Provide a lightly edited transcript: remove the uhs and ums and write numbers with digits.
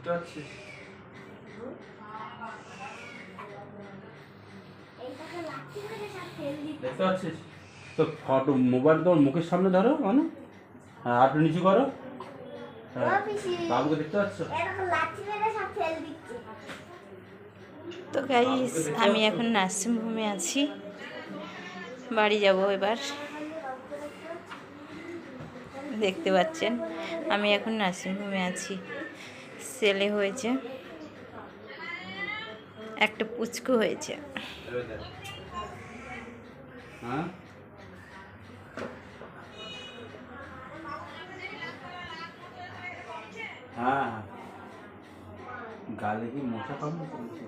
দেখতে পাচ্ছিস? দেখতে পাচ্ছিস তো? ফটো মোবাইল তোমার মুখের সামনে ধরো, মানে হ্যাঁ, হাঁটু নিচু করো। হ্যাঁ, বাবুকে দেখতে পাচ্ছ? তো গাইস, আমি এখন নার্সিং হোমে আছি, বাড়ি যাব এবার। দেখতে পাচ্ছেন আমি এখন নার্সিং হোমে আছি। ছেলে হয়েছে, একটা পুচকু হয়েছে। হ্যাঁ, হ্যাঁ, গালে কি মশা কামড়েছে?